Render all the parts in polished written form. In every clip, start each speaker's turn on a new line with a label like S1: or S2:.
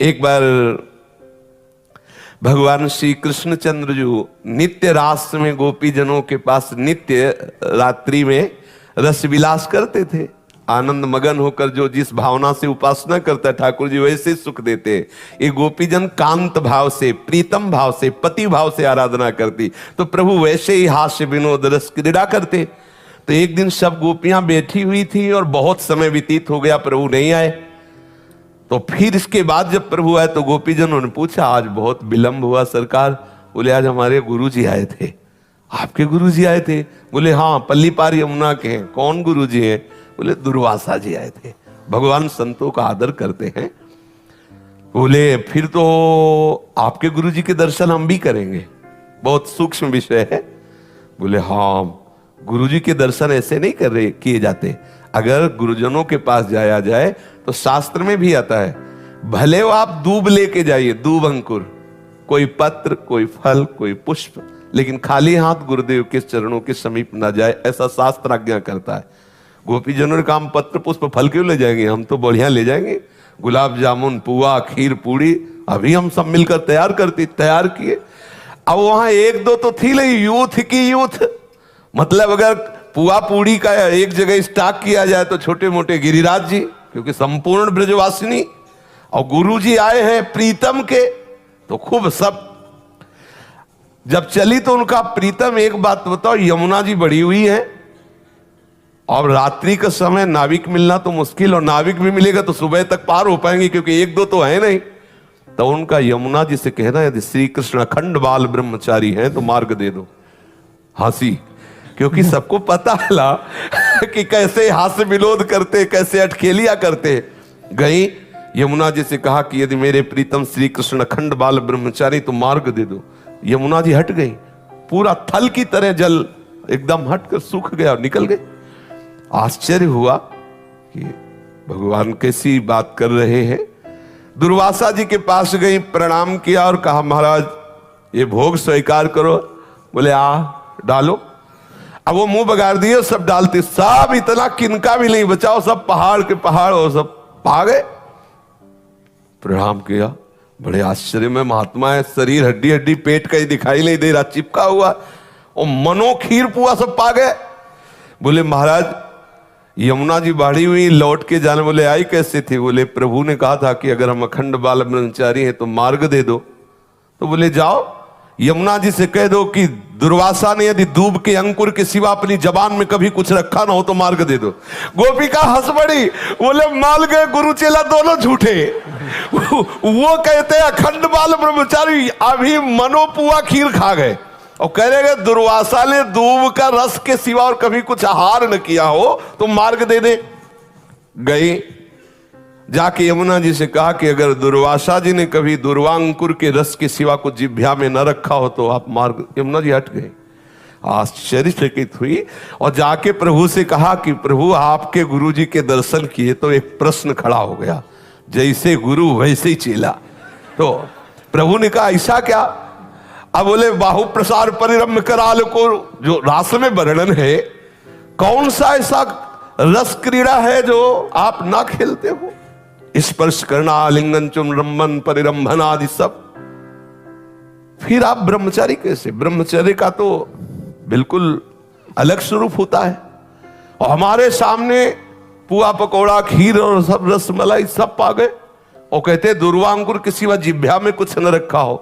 S1: एक बार भगवान श्री कृष्णचंद्र जो नित्य रास में गोपी जनों के पास नित्य रात्रि में रस विलास करते थे, आनंद मगन होकर जो जिस भावना से उपासना करता है ठाकुर जी वैसे सुख देते। ये गोपीजन कांत भाव से, प्रीतम भाव से, पति भाव से आराधना करती, तो प्रभु वैसे ही हास्य विनोद रस क्रीड़ा करते। तो एक दिन सब गोपियां बैठी हुई थी और बहुत समय व्यतीत हो गया, प्रभु नहीं आए। तो फिर इसके बाद जब प्रभु आए तो गोपीजनों ने पूछा, आज बहुत विलंब हुआ सरकार। बोले, आज हमारे गुरुजी आए थे। आपके गुरुजी आए थे? बोले, हाँ, पल्ली पार यमुना के हैं। कौन गुरुजी हैं? बोले, दुर्वासा जी आए थे। भगवान संतों का आदर करते हैं। बोले, फिर तो आपके गुरुजी के दर्शन हम भी करेंगे, बहुत सूक्ष्म विषय है। बोले, हाँ, गुरुजी के दर्शन ऐसे नहीं किए जाते। अगर गुरुजनों के पास जाया जाए तो शास्त्र में भी आता है, भले वो आप दूब लेके जाइए, दूब अंकुर, कोई पत्र, कोई फल, कोई पुष्प, लेकिन खाली हाथ गुरुदेव के चरणों के समीप ना जाए, ऐसा शास्त्र आज्ञा करता है। गोपीजनों ने कहा, हम पत्र पुष्प फल क्यों ले जाएंगे, हम तो बढ़िया ले जाएंगे, गुलाब जामुन, पुआ, खीर, पूड़ी, अभी हम सब मिलकर तैयार किए। अब वहां एक दो तो थी नहीं, यूथ की यूथ, मतलब अगर पुआ पूड़ी का एक जगह स्टॉक किया जाए तो छोटे मोटे गिरिराज जी, क्योंकि संपूर्ण ब्रजवासिनी, और गुरु जी आए हैं प्रीतम के, तो खूब सब जब चली तो उनका प्रीतम, एक बात बताओ, यमुना जी बढ़ी हुई है और रात्रि का समय नाविक मिलना तो मुश्किल, और नाविक भी मिलेगा तो सुबह तक पार हो पाएंगे क्योंकि एक दो तो है नहीं। तो उनका यमुना जी से कहना, यदि श्री कृष्ण अखंड बाल ब्रह्मचारी हैं तो मार्ग दे दो। हंसी, क्योंकि सबको पता है कि कैसे हास्य विनोद करते, कैसे अटखेलिया करते। गई यमुना जी से कहा कि यदि मेरे प्रीतम श्री कृष्ण अखंड बाल ब्रह्मचारी तो मार्ग दे दो। यमुना जी हट गई, पूरा थल की तरह जल एकदम हटकर सूख गया और निकल गए। आश्चर्य हुआ कि भगवान कैसी बात कर रहे हैं। दुर्वासा जी के पास गई, प्रणाम किया और कहा, महाराज ये भोग स्वीकार करो। बोले, आ डालो। अब वो मुंह बगाड़ दिए, सब डालते, सब इतना किनका भी नहीं बचाओ, सब पहाड़ के पहाड़ और सब पा गए। प्रणाम किया, बड़े आश्चर्य में महात्मा है, शरीर हड्डी हड्डी, पेट का ही दिखाई नहीं दे रहा, चिपका हुआ, और मनो खीर पुआ सब पा गए। बोले, महाराज यमुना जी बाढ़ी हुई, लौट के जाने। बोले, आई कैसे थी? बोले, प्रभु ने कहा था कि अगर हम अखंड बाल ब्रह्मचारी हैं तो मार्ग दे दो। तो बोले, जाओ यमुना जी से कह दो कि दुर्वासा ने यदि दूब के अंकुर के सिवा अपनी जबान में कभी कुछ रखा ना हो तो मार्ग दे दो। गोपिका हंस पड़ी, बोले, मान गए गुरु चेला दोनों झूठे। वो कहते अखंड बाल ब्रह्मचारी, अभी मनोपुआ खीर खा गए, और कह रहे दुर्वासा ने दूब का रस के सिवा और कभी कुछ आहार न किया हो तो मार्ग दे दे। गई, जाके यमुना जी से कहा कि अगर दुर्वासा जी ने कभी दुर्वांकुर के रस के सिवा कुछ जिह्वा में न रखा हो तो आप मार्ग। यमुना जी हट गए, आश्चर्यचकित हुई और जाके प्रभु से कहा कि प्रभु आपके गुरु जी के दर्शन किए तो एक प्रश्न खड़ा हो गया, जैसे गुरु वैसे ही चेला। तो प्रभु ने कहा, ऐसा क्या? अब बोले, बाहु प्रसार परिरम्य कराल को जो रास में वर्णन है, कौन सा ऐसा रस क्रीड़ा है जो आप ना खेलते हो? स्पर्श करना, आलिंगन, चुम्बन, परिरंभन आदि सब। फिर आप ब्रह्मचारी कैसे? ब्रह्मचर्य का तो बिल्कुल अलग स्वरूप होता है। और हमारे सामने पुआ पकौड़ा, खीर और सब रसमलाई सब पा गए, और कहते दुर्वांकुर के सिवा जिह्वा में कुछ न रखा हो।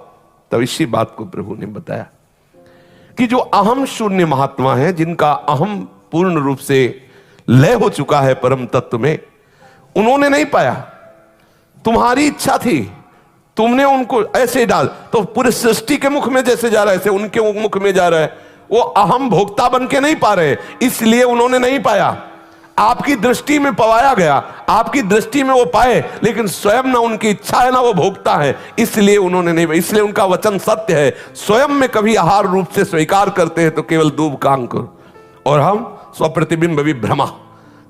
S1: तब इसी बात को प्रभु ने बताया कि जो अहम शून्य महात्मा है, जिनका अहम पूर्ण रूप से लय हो चुका है परम तत्व में, उन्होंने नहीं पाया। तुम्हारी इच्छा थी, तुमने उनको ऐसे डाल, तो पूरे सृष्टि के मुख में जैसे जा रहा है ऐसे उनके मुख में जा रहा है। वो अहम भोक्ता बन के नहीं पा रहे, इसलिए उन्होंने नहीं पाया। आपकी दृष्टि में पवाया गया, आपकी दृष्टि में वो पाए, लेकिन स्वयं ना उनकी इच्छा है ना वो भोक्ता है, इसलिए उन्होंने नहीं। इसलिए उनका वचन सत्य है, स्वयं में कभी आहार रूप से स्वीकार करते हैं तो केवल दूब का अंकुर, और हम स्वप्रतिबिंब विभ्रमा,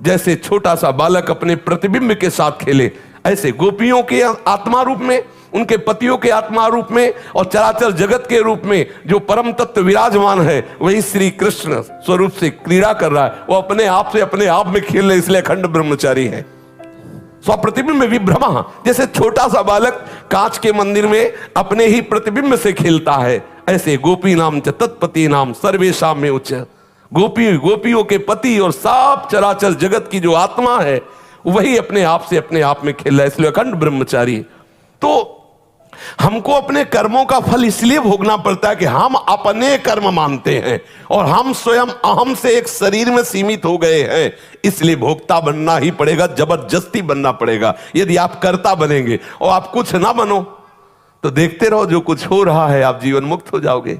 S1: जैसे छोटा सा बालक अपने प्रतिबिंब के साथ खेले, ऐसे गोपियों के आत्मा रूप में, उनके पतियों के आत्मा रूप में, और चराचर जगत के रूप में जो परम तत्व विराजमान है, वही श्री कृष्ण स्वरूप से क्रीड़ा कर रहा है। वो अपने आप से अपने आप में खेल रहे, इसलिए अखंड ब्रह्मचारी है। स्वप्रतिबिंब विभ्रमा, जैसे छोटा सा बालक कांच के मंदिर में अपने ही प्रतिबिंब से खेलता है, ऐसे गोपी नाम च तत्पति नाम सर्वेशाम में उच्च। गोपियों के पति और सब चराचर जगत की जो आत्मा है वही अपने आप में खेल रहा है, इसलिए अखंड ब्रह्मचारी। तो हमको अपने कर्मों का फल इसलिए भोगना पड़ता है कि हम अपने कर्म मानते हैं और हम स्वयं अहम से एक शरीर में सीमित हो गए हैं, इसलिए भोक्ता बनना ही पड़ेगा, जबरदस्ती बनना पड़ेगा। यदि आप कर्ता बनेंगे और आप कुछ ना बनो तो देखते रहो जो कुछ हो रहा है, आप जीवन मुक्त हो जाओगे।